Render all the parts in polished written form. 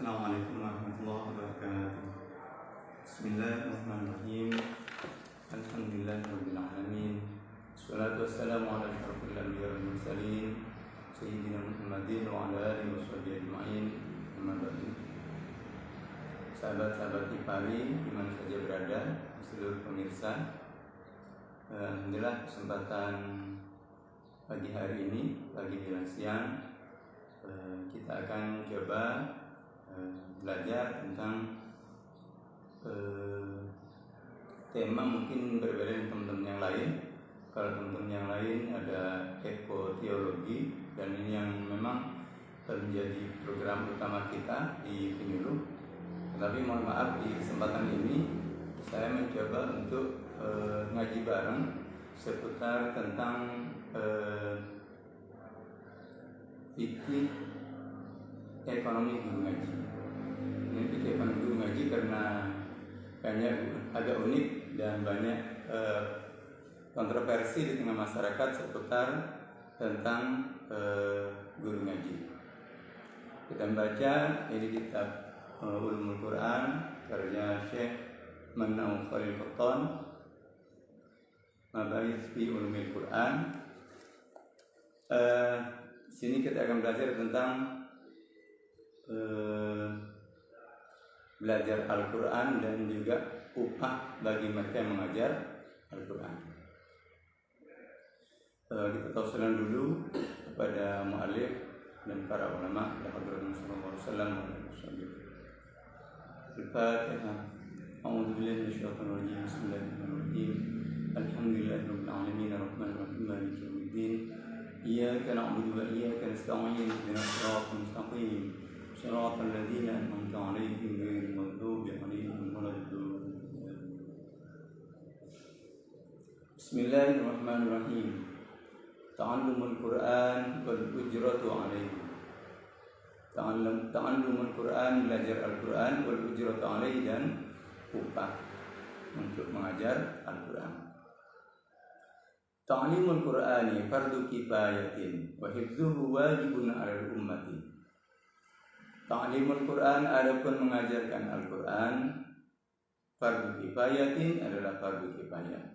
Assalamualaikum warahmatullahi wabarakatuh. Bismillahirrahmanirrahim. Alhamdulillahirabbil alamin. Wassalatu wassalamu ala asyrofil anbiya'i wal mursalin sayyidina Muhammadin wa ala alihi washabbihi ajma'in. Amma ba'du. Sahabat-sahabat Ipari dimana saja berada, seluruh pemirsa, alhamdulillah kesempatan pagi hari ini, pagi menjelang siang, kita akan coba belajar tentang tema mungkin berbeda dengan teman-teman yang lain. Kalau teman-teman yang lain ada ekoteologi, dan ini yang memang menjadi program utama kita di penyuluh. Tetapi mohon maaf, di kesempatan ini saya mencoba untuk ngaji bareng seputar tentang fikih ekonomi guru ngaji. Ini fikih ekonomi guru ngaji karena banyak agak unik dan banyak kontroversi di tengah masyarakat seputar tentang guru ngaji. Kita membaca ini kitab Ulumul Quran karya Syekh Manauf Al-Qattan, Mabahits fi Ulumul Quran. Sini kita akan belajar tentang belajar Al-Quran dan juga upah bagi mereka yang mengajar Al-Quran. Kita tausilan dulu kepada mu'alif dan para ulama Rasulullah sallallahu alaihi wasallam. Al-Fatihah. A'udzu billahi minasyaitonir rajim. Bismillahirrahmanirrahim. Alhamdulillahirabbil alamin arrahmanir rahim maliki yaumiddin. Iyyaka na'budu wa iyyaka nasta'in. Ihdinas siratal mustaqim. Shiratal ladzina an'amta 'alaihim ghairil maghdubi 'alaihim waladdallin. Bismillahirrahmanirrahim. Ta'allumul Qur'an wal ujratu 'alaihi. Ta'allumul Qur'an, belajar Al-Qur'an, wal ujratu 'alaihi, dan upah untuk mengajar Al-Qur'an. Ta'limul Qur'ani fardu kifayatin wa hifdzuhu wajibun 'alal ummati. Ta'limul Qur'an, adapun mengajarkan Al-Qur'an, fardu kifayatin adalah fardu kifayah.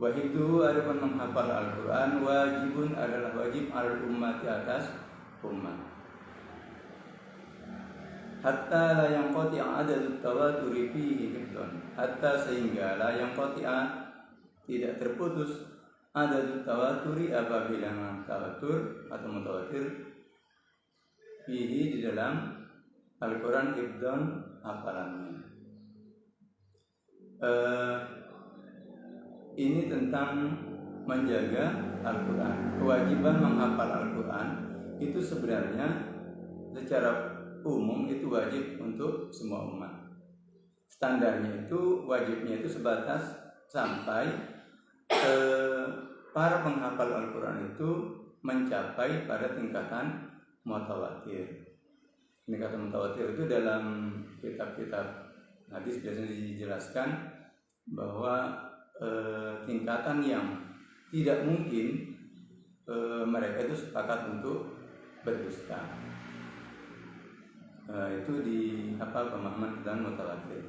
Wa hifdzuhu, adapun menghafal Al-Qur'an, wajibun adalah wajib 'alal ummati, atas umat. Hatta la yanqati'a adadut tawaturi fihi hifdzun. Hatta sehingga la yanqati'a tidak terputus adadut tawaturi apabila tawatur atau mutawatir fihi di dalam Al-Quran hifdzun hafalannya. Ini tentang menjaga Al-Quran. Kewajiban menghafal Al-Quran itu sebenarnya secara umum itu wajib untuk semua umat. Standarnya itu, wajibnya itu sebatas sampai para penghafal Al-Quran itu mencapai pada tingkatan mutawatir. Tingkatan mutawatir itu dalam kitab-kitab hadis biasanya dijelaskan bahwa tingkatan yang tidak mungkin mereka itu sepakat untuk berdusta. Itu di pemahaman tentang mutawatir.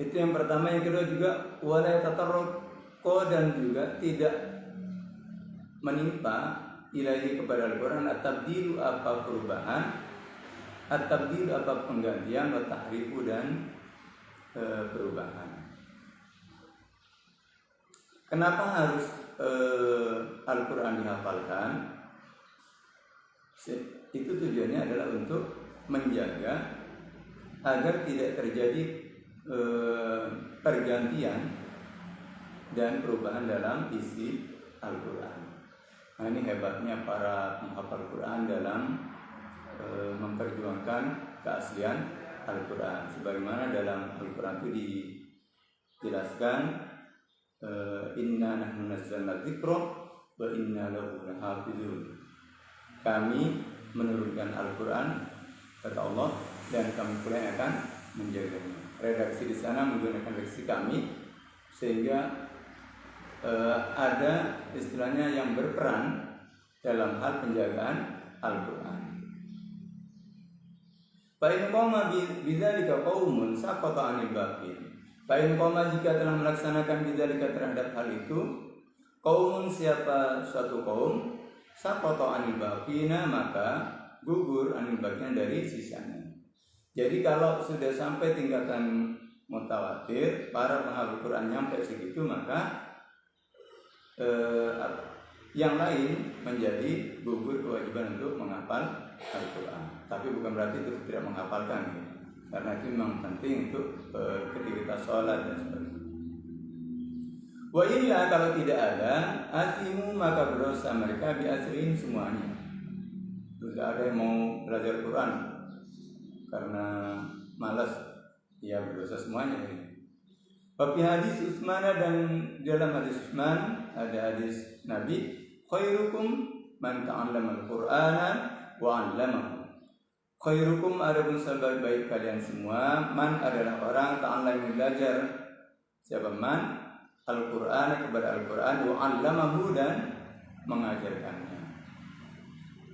Itu yang pertama. Yang kedua juga wala tatarruqo, dan juga tidak menimpa ilahi kepada Al-Quran at-tabdilu, apa perubahan, at-tabdilu apa penggantian, wa tahrifu, dan perubahan. Kenapa harus Al-Quran dihafalkan? Itu tujuannya adalah untuk menjaga agar tidak terjadi pergantian dan perubahan dalam isi Al-Quran. Nah, ini hebatnya para penghafal Quran dalam memperjuangkan keaslian Al-Quran. Sebagaimana dalam Al-Quran itu dijelaskan, inna nahnu nazzalna dzikra wa inna lahu lahafizun. Kami menurunkan Al-Quran, kata Allah, dan kami pula yang akan menjaganya. Redaksi di sana menggunakan redaksi kami, sehingga ada istilahnya yang berperan dalam hal penjagaan Al-Quran. Fa in qama bidzalika qaumun saqata 'anil baqin. Fa in qama jika telah melaksanakan bidzalika terhadap hal itu, qaumun siapa suatu kaum, saqata 'anil baqina maka gugur 'anil baqina dari sisanya. Jadi kalau sudah sampai tingkatan mutawatir, para penghafal Quran nyampe segitu, maka yang lain menjadi gugur kewajiban untuk menghafal Al-Quran. Tapi bukan berarti itu tidak menghafalkan, ya. Karena itu memang penting untuk ketika sholat dan sebagainya. Wa illa kalau tidak ada, asimu maka berdosa mereka biasrin semuanya. Tidak ada yang mau belajar Quran karena malas, ya berdosa semuanya. Tapi hadis Utsman, dan dalam hadis Utsman ada hadis Nabi, khairukum man ta'allama al-Qur'ana wa 'allamahu. Khairukum adapun sebaik-baik kalian semua, man adalah orang ta'allama belajar, siapa man Al-Qur'ana kepada Al-Qur'an, wa 'allamahu dan mengajarkannya.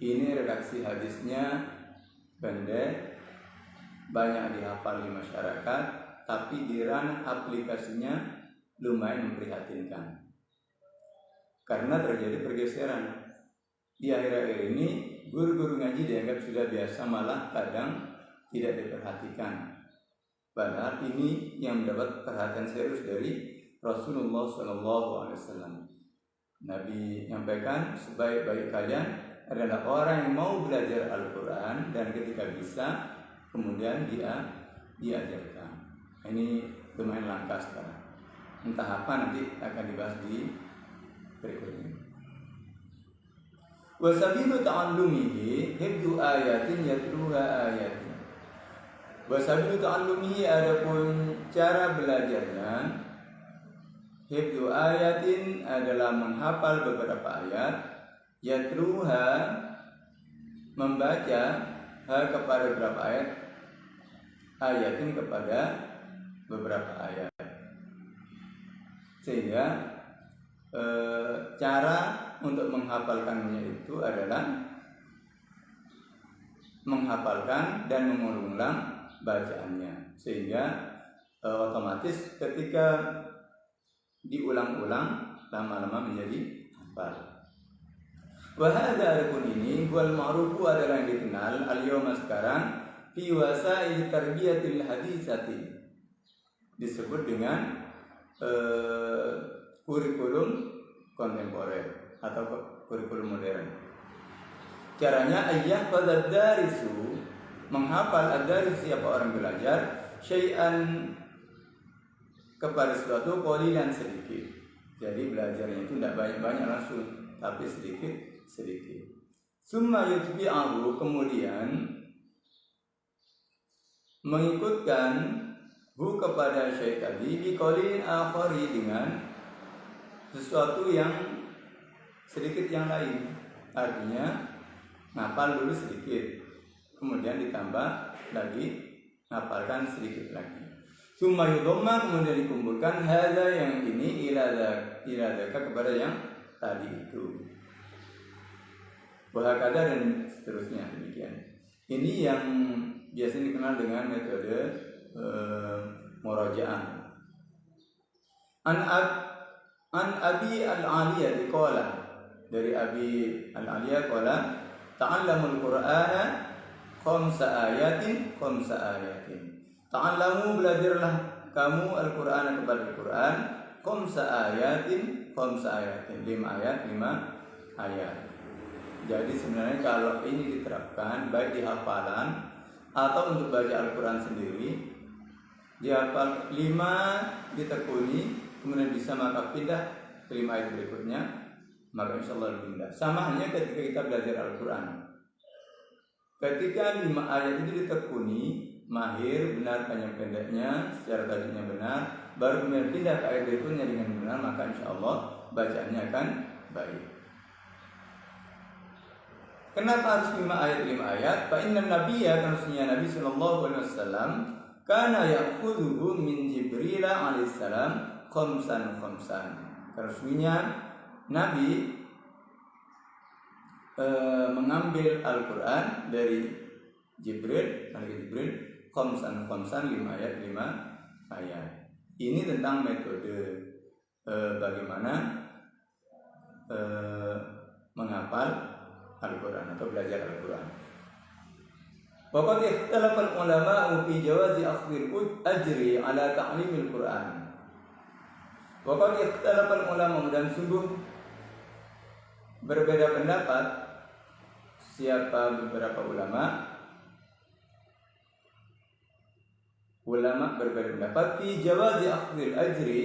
Ini redaksi hadisnya pendek, banyak dihafal di masyarakat, tapi di ranah aplikasinya lumayan memprihatinkan. Karena terjadi pergeseran. Di akhir-akhir ini guru-guru ngaji dianggap sudah biasa, malah kadang tidak diperhatikan. Padahal ini yang mendapat perhatian serius dari Rasulullah SAW. Nabi menyampaikan sebaik-baik kalian adalah orang yang mau belajar Al-Quran dan ketika bisa kemudian dia diajarkan. Ini lumayan langka sekarang. Entah apa nanti akan dibahas di berikutnya. Wasabilu ta'allumihi hibdu ayatin yatluha ayatin. Wasabilu ta'allumihi adapun cara belajarnya, hibdu ayatin adalah menghafal beberapa ayat, yatluha membaca kepada beberapa ayat, ayatin kepada beberapa ayat. Sehingga cara untuk menghafalkannya itu adalah menghafalkan dan mengulang-ulang bacaannya, sehingga otomatis ketika diulang-ulang lama-lama menjadi hafal. Wahada adapun ini wal ma'rufu adalah yang dikenal al-yawma sekarang fi wasail tarbiyatil hadisati, disebut dengan kurikulum kontemporer atau kurikulum modern. Caranya ayah pada darisu, menghafal ad-daris siapa orang belajar, syai'an kepada sesuatu qalilan sedikit. Jadi belajarnya itu tidak banyak-banyak langsung, tapi sedikit. Summa yutbi'ahu, kemudian mengikutkan hu kepada syai' tadi bi qalilin akhari, dengan sesuatu yang sedikit yang lain. Artinya ngapal dulu sedikit, kemudian ditambah lagi, ngapalkan sedikit lagi. Summa yudhamma, kemudian dikumpulkan hadza yang ini ila dzaka kepada yang tadi itu. Wahakada dan seterusnya demikian. Ini yang biasanya dikenal dengan metode murajaah. An Abi Al-Aliyah qala, dari Abi Al-Aliyah qala ta'allamul Qur'ana khamsa ayatin. Ta'allamu, belajarlah kamu Al-Qur'ana kepada Al-Qur'an, khamsa ayatin, 5 ayat. Jadi sebenarnya kalau ini diterapkan baik di hafalan atau untuk baca Al-Qur'an sendiri, dihafal 5 ditekuni, kemudian bisa maka pindah ke 5 ayat berikutnya, maka insyaallah lebih mudah. Sama hanya ketika kita belajar Al-Quran, ketika 5 ayat itu ditekuni, mahir, benar panjang pendeknya, secara tajwidnya benar, baru kemudian pindah ke ayat berikutnya dengan benar, maka insyaallah bacaannya akan baik. Kenapa harus 5 ayat? Fa inna nabiyya, karena Nabi sallallahu alaihi wasallam kana ya'khudhu min Jibril alaihissalam khamsan. Karena Nabi mengambil Al-Quran dari Malaikat Jibril khamsan 5 ayat. Ini tentang metode bagaimana menghafal Al-Quran atau belajar Al-Quran. Waqad ikhtalafa al-ulama fi jawazi akhdhil ajri ala ta'limil Quran. Waqad ikhtalafa al-ulama, dan sungguh berbeda pendapat siapa beberapa ulama berbeda pendapat fi jawazi akhdhil ajri,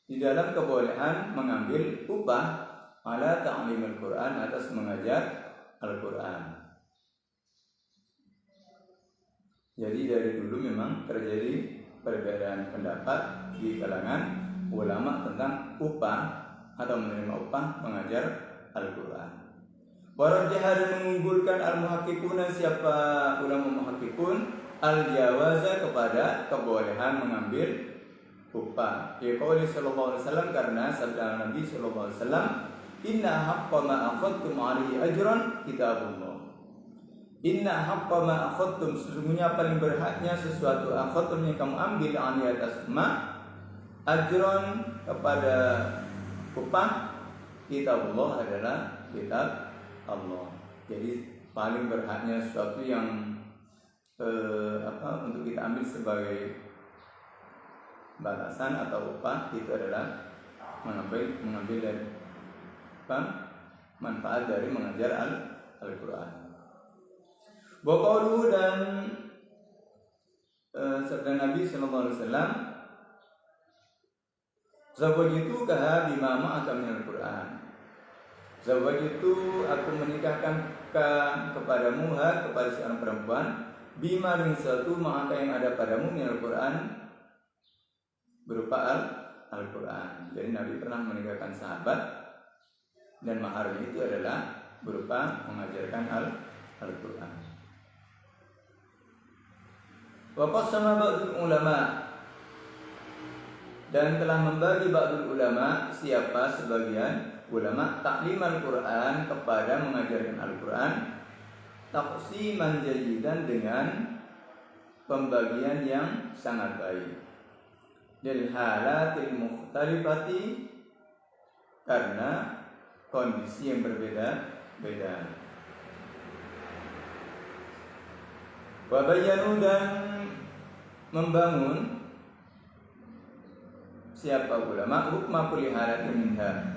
di dalam kebolehan mengambil upah ala ta'limil Quran, atas mengajar Al-Quran. Jadi dari dulu memang terjadi perbedaan pendapat di kalangan ulama tentang upah atau menerima upah mengajar Al-Quran. Warajjah, dan mengunggulkan al-muhaqqiquna, siapa ulama muhaqqiqun, al-jawaza, kepada kebolehan mengambil upah. Ya qauli sallallahu alaihi wasallam, karena sabda Nabi sallallahu alaihi wasallam, inna haqqa ma akhadtum alaihi ajran kitabullah. Inna haqqa ma akhadtum, sesungguhnya paling berhaknya sesuatu akhadtum yang kamu ambil alaihi atas ma ajran, kepada upah, kitabullah adalah kitab Allah. Jadi paling berhaknya sesuatu yang untuk kita ambil sebagai balasan atau upah, itu adalah mengambil dari manfaat dari mengajar Al-Quran. Wa qauluhu, dan sabda Nabi sallallahu alaihi wasallam, zawwajtukaha bima ma'aka minal Quran. Zawwajtu, aku menikahkan kepadamu, kepada seorang perempuan, bima, dengan sesuatu, ma'aka, yang ada padamu, minal Quran, berupa Al-Quran. Jadi Nabi pernah menikahkan sahabat, dan maharnya itu adalah berupa mengajarkan Al-Quran. Wa qassama ba'dul ulama, dan telah membagi ba'dul ulama, siapa sebagian ulama, taklim Al-Quran, kepada mengajarkan Al-Quran, taqsiman jayidan, dengan pembagian yang sangat baik, lil halatil mukhtalifati, karena kondisi yang berbeda-beda. Wa bayyanu, dan membangun siapa ulama hukma kulli halatin minha,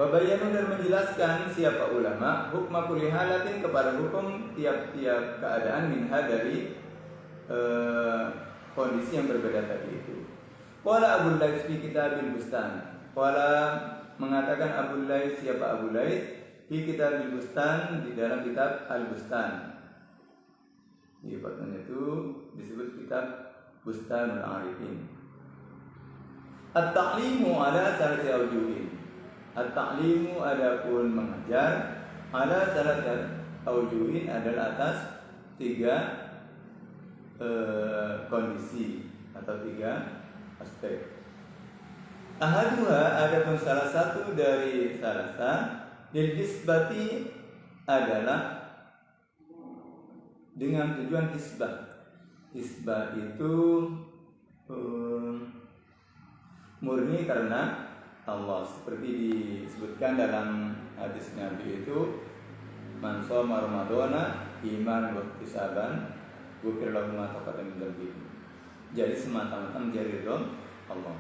Wabayanu, dan menjelaskan siapa ulama hukma kulli halatin, kepada hukum tiap-tiap keadaan, minha, dari kondisi yang berbeda tadi itu. Qala Abu Laits fi Kitabil Bustan. Qala, mengatakan Abu Laits, siapa Abu Laits, fi Kitabil Bustan, di dalam kitab Al-Bustan. Di bacaan itu disebut kitab Bustanul Arifin. At-ta'limu ala salati awjuhin. At-ta'limu, adapun mengajar, ala salati awjuhin, adalah atas 3 kondisi atau 3 aspek. Ahaduha, adapun salah satu dari salasa, lil hisbati, adalah dengan tujuan hisbah. Hisbah itu murni karena Allah, seperti disebutkan dalam hadis Nabi itu, man shoma ramadhana iman wa ihtisaban ghufira lahu ma taqaddama min dhanbihi. Jadi semata-mata mencari ridho Allah.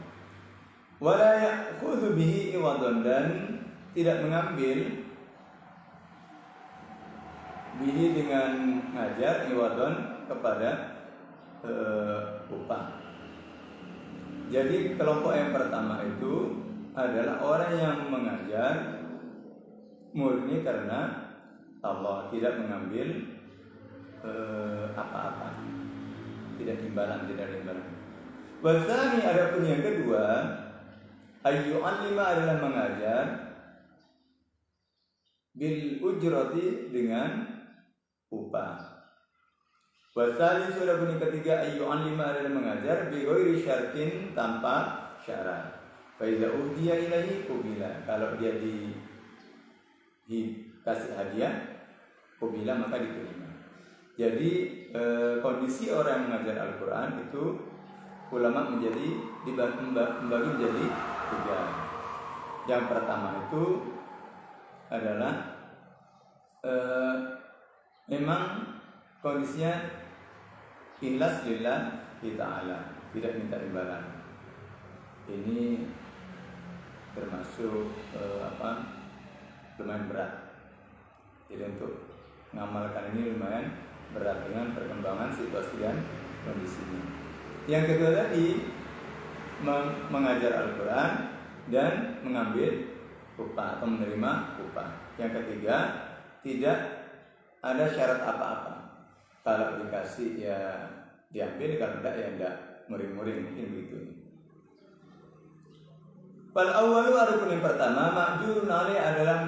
Wala ya'khudhu bihi iwadhan, dan tidak mengambil bihi, dengan ngajar, iwadhan, kepada upah. Jadi kelompok yang pertama itu adalah orang yang mengajar murni karena Allah, tidak mengambil apa-apa, tidak imbalan. Wasani, adapun yang kedua, ayyu'allima, adalah mengajar, bil ujrati, dengan upah. Wasali, sudah bunyi ketiga, ayyu'allima, adalah mengajar, bi ghairi syartin, tanpa syarat. Fa iza uhdiya ilaihi qubila. Kalau dia dikasih hadiah, qubila maka diterima. Jadi kondisi orang yang mengajar Al-Quran itu ulama dibagi menjadi 3. Yang pertama itu adalah memang kondisinya ikhlas lillahi ta'ala, tidak minta imbalan. Ini termasuk lumayan berat. Jadi untuk mengamalkan ini lumayan berat dengan perkembangan situasi dan kondisinya. Yang kedua tadi mengajar Al-Quran dan mengambil upah atau menerima upah. Yang ketiga, tidak ada syarat apa-apa. Kalau dikasih ya diambil, kalau tidak ya tidak, muring-muring, mungkin begitu. Fal awwalu, adapun yang pertama, ma'jurun alaihi adalah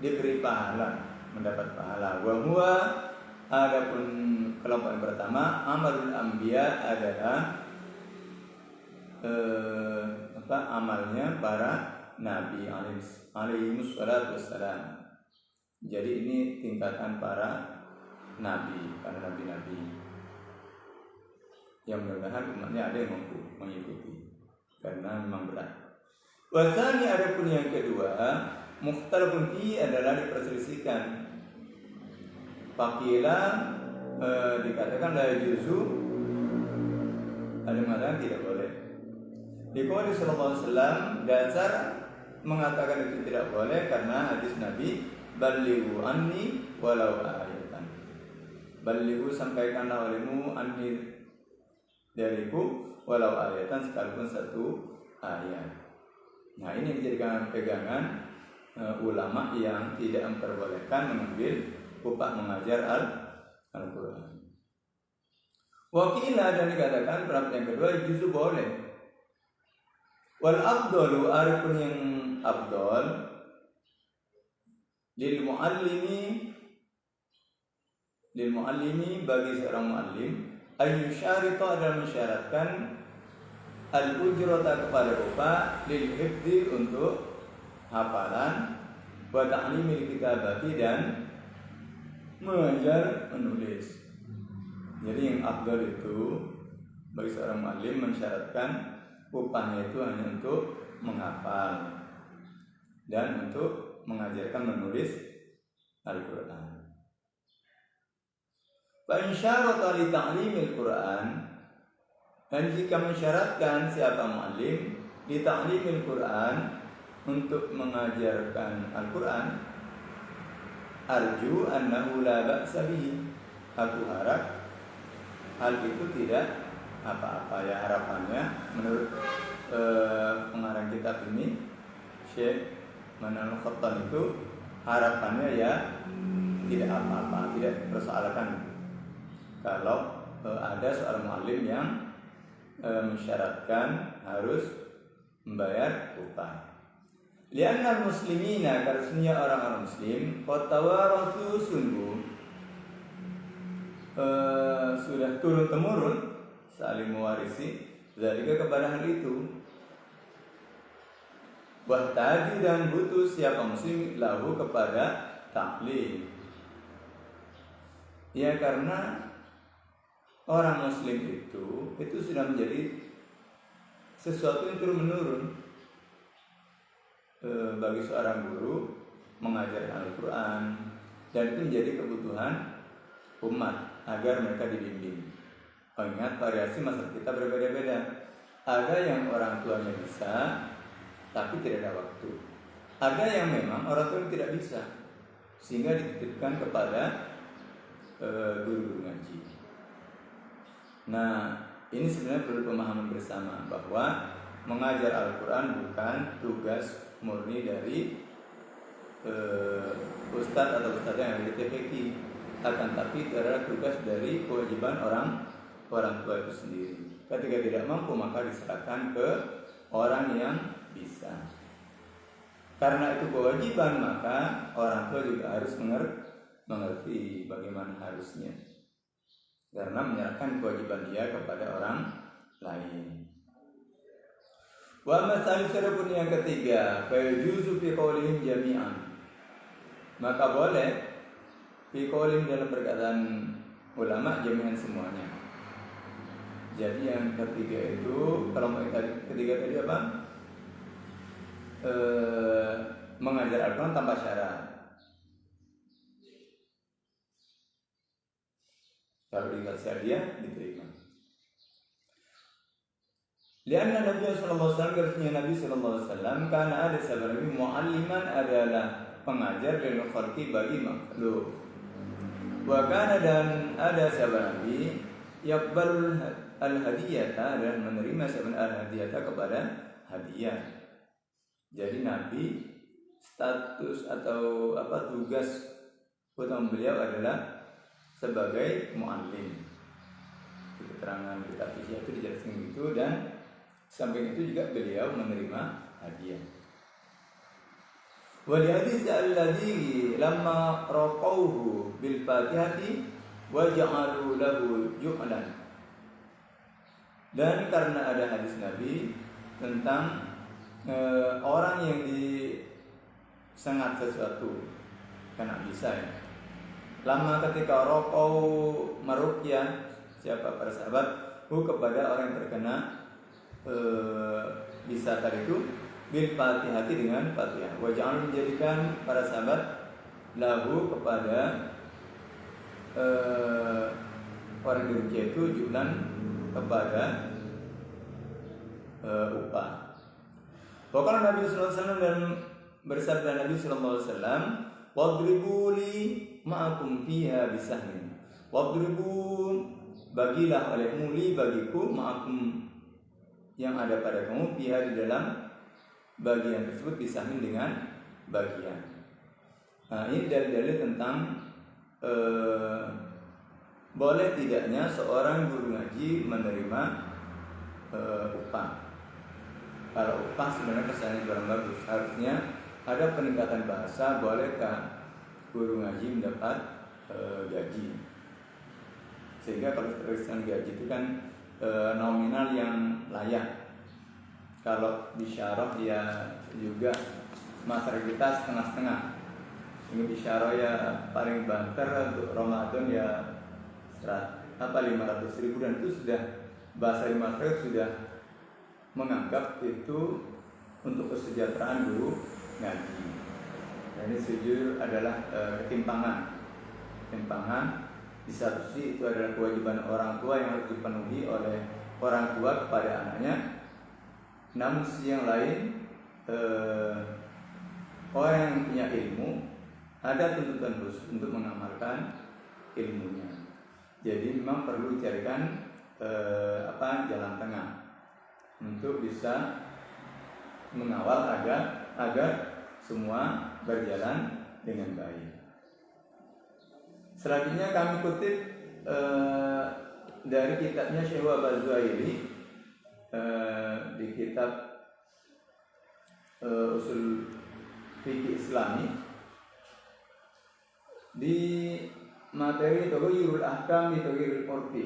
diberi pahala, mendapat pahala. Wa huwa, adapun kelompok yang pertama, amalul anbiya adalah amalnya para nabi alaihi wassalatu wassalam. Jadi ini tingkatan para nabi, para nabi-nabi. Yang mudah-mudahan umatnya ada yang mampu mengikuti, karena memang berat. Wasani, adapun yang kedua, mukhtalafun fi adalah diperselisihkan. Fakila dikatakan la juzu, ada yang mengatakan tidak boleh. Di Qur'an sallallahu alaihi wasallam dasar mengatakan itu tidak boleh karena hadis Nabi, balighu anni walau ayatan. Balighu, sampaikanlah olehmu anni dariku walau ayatan, sekalipun satu ayat. Nah, ini dijadikan pegangan ulama yang tidak memperbolehkan mengambil upah mengajar Al-Quran. Wakilah, dan dikatakan pendapat yang kedua justru boleh. Wal afdalu, adapun yang afdal lil muallimi bagi seorang muallim, ayyusyarita, adalah mensyaratkan al-ujrata kepada upah lil hifdzi, untuk hafalan, wa ta'limil kitabati, dan mengajar menulis. Jadi yang afdal itu bagi seorang muallim mensyaratkan upahnya itu hanya untuk menghafal dan untuk mengajarkan menulis Al-Quran. Fa in syarata li ta'limil Quran, dan jika mensyaratkan siapa muallim li ta'limil Quran, untuk mengajarkan Al-Quran, arju annahu la ba'sa bihi, aku harap hal itu tidak apa-apa. Ya, harapannya menurut pengarang kitab ini, Syekh Manal Khattan, itu harapannya ya tidak apa-apa, tidak dipersoalkan kalau ada seorang muallim yang mensyaratkan harus membayar upah. Lianna muslimina, karena orang-orang muslim, qatawarathu, sungguh sudah turun-temurun saling mewarisi zalika, kepada hal itu. Wahtaju, dan butuh siapa muslim lahu kepada taklim. Ya, karena orang muslim itu sudah menjadi sesuatu yang turun-menurun. Bagi seorang guru mengajarkan Al-Quran, dan itu menjadi kebutuhan umat agar mereka dibimbing. Ingat, variasi masyarakat kita berbeda-beda. Ada yang orang tuanya bisa tapi tidak ada waktu. Ada yang memang orang tuanya tidak bisa, sehingga dititipkan kepada guru-guru ngaji. Nah, ini sebenarnya perlu pemahaman bersama bahwa mengajar Al-Quran bukan tugas murni dari ustadz atau ustadz yang ada di TPQ, akan tapi itu adalah tugas dari kewajiban orang tua itu sendiri. Ketika tidak mampu, maka diserahkan ke orang yang bisa. Karena itu kewajiban, maka orang tua juga harus mengerti bagaimana harusnya, karena menyerahkan kewajiban dia kepada orang lain. Wa masal pun yang ketiga, fayajuzu fi qaulihim jami'an. Maka boleh fi qaulihim dalam perkataan ulama jami'an semuanya. Jadi yang ketiga itu, kalau ketiga tadi apa? Mengajar Al-Quran tanpa syarat. Kalau dikasih hadiah diterima. Lianna Nabi sallallahu alaihi wasallam, karena Nabi sallallahu alaihi wasallam karena ada sebenarnya mualliman adalah pengajar lil khalqi bagi makhluk. Wa kana dan ada sebenarnya yaqbal al-hadiyata dan menerima sebenarnya al-hadiyata kepada hadiah. Jadi Nabi status atau tugas utama beliau adalah sebagai muallim. Di keterangan kitab Fiqh itu dijelaskan gitu, dan samping itu juga beliau menerima hadiah. Wal hadits alladhi lamma raqauhu bil Fatihati wa ja'alu lahu ju'lan. Dan karena ada hadis Nabi tentang orang yang disengat sesuatu kena bisa ya. Lama ketika raqau maruqyah siapa para sahabat kepada orang yang terkena bisa tadi itu bil Fatihati dengan Fatihah. Wa ja'al menjadikan para sahabat lahu kepada orang diruqyah itu julan kepada upah. Pokoknya Nabi sallallahu alaihi wasallam dan bersabda Nabi sallallahu alaihi wasallam, "Wadribu li ma'akum fiha bisahmin." Wadribu bagilah olehmu li bagiku ma'akum yang ada pada kamu fiha di dalam bagian tersebut bisahmin dengan bagian. Nah, ini dalil-dalil tentang boleh tidaknya seorang guru ngaji menerima upah. Kalau upah sebenarnya kesannya kurang bagus. Harusnya ada peningkatan bahasa, bolehkah guru ngaji mendapat gaji? Sehingga kalau terkesan gaji itu kan nominal yang layak. Kalau bisyarah ya juga masyarakat kita setengah-setengah. Ini bisyarah ya paling banter untuk Ramadan ya 500.000, dan itu sudah bahasa masyarakat sudah menganggap itu untuk kesejahteraan guru ngaji. Dan ini sejujur adalah ketimpangan. Di satu sisi itu adalah kewajiban orang tua yang harus dipenuhi oleh orang tua kepada anaknya. Namun sisi yang lain, orang yang punya ilmu ada tuntutan khusus untuk mengamalkan ilmunya. Jadi memang perlu dicarikan jalan tengah untuk bisa mengawal agar semua berjalan dengan baik. Selanjutnya kami kutip dari kitabnya Syekh Al-Zuhaili di kitab Usul Fikih Islami di materi Taghayyurul Ahkam bi Taghayyuril Urfi.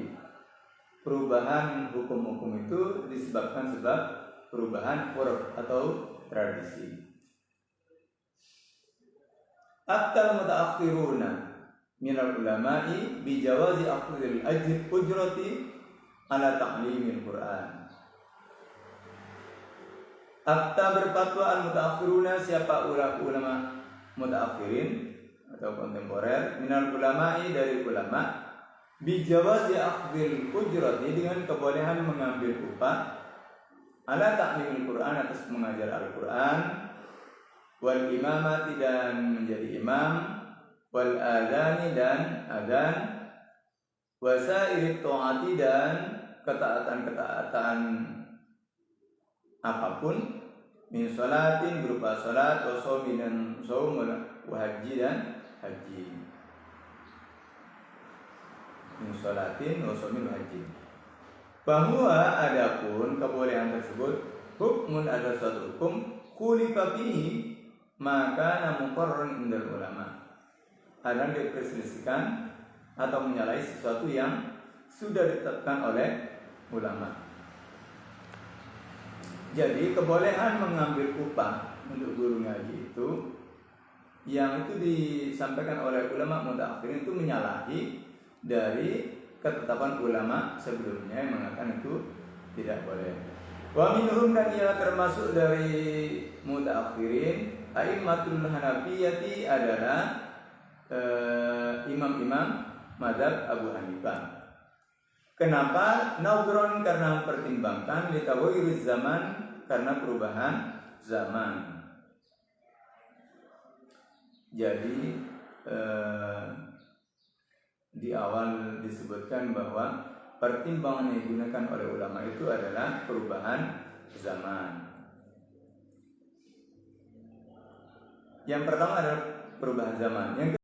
Perubahan hukum-hukum itu disebabkan sebab perubahan urf atau tradisi. Aktal mutaakhiruna minal ulama'i bi jawazi akhdhil ujrati ala ta'limil Qur'an. Akta berfatwa al-mutaakhiruna, siapa ulama mutaakhirin atau kontemporer, minal ulama'i dari ulama, bijawazi akhdhil ujrati dengan kebolehan mengambil upah, ala ta'limil Qur'an atas mengajar Al-Qur'an, wal imamati dan menjadi imam, wal adani dan adzan, wasairi ta'ati dan ketaatan-ketaatan apapun, min sholatin berupa sholat, wa shaumin dan shaum, wa haji dan haji. Min sholatin wa shaumin wa haji. Bahwa adapun kebolehan tersebut hukmun ada suatu hukum khulifa fihi maka muqarrarun indal ulama. Ada diperselisihkan atau menyalahi sesuatu yang sudah ditetapkan oleh ulama. Jadi kebolehan mengambil upah untuk guru ngaji itu yang itu disampaikan oleh ulama mutaakhirin itu menyalahi dari ketetapan ulama sebelumnya yang mengatakan itu tidak boleh. Wa minhum, dan ialah termasuk dari mutaakhirin a'immatul Hanafiyati adalah imam-imam mazhab Abu Hanifah. Kenapa? Naudron, karena mempertimbangkan litawiriz zaman, karena perubahan zaman. Jadi di awal disebutkan bahwa pertimbangan yang digunakan oleh ulama itu adalah perubahan zaman. Yang pertama adalah perubahan zaman. Yang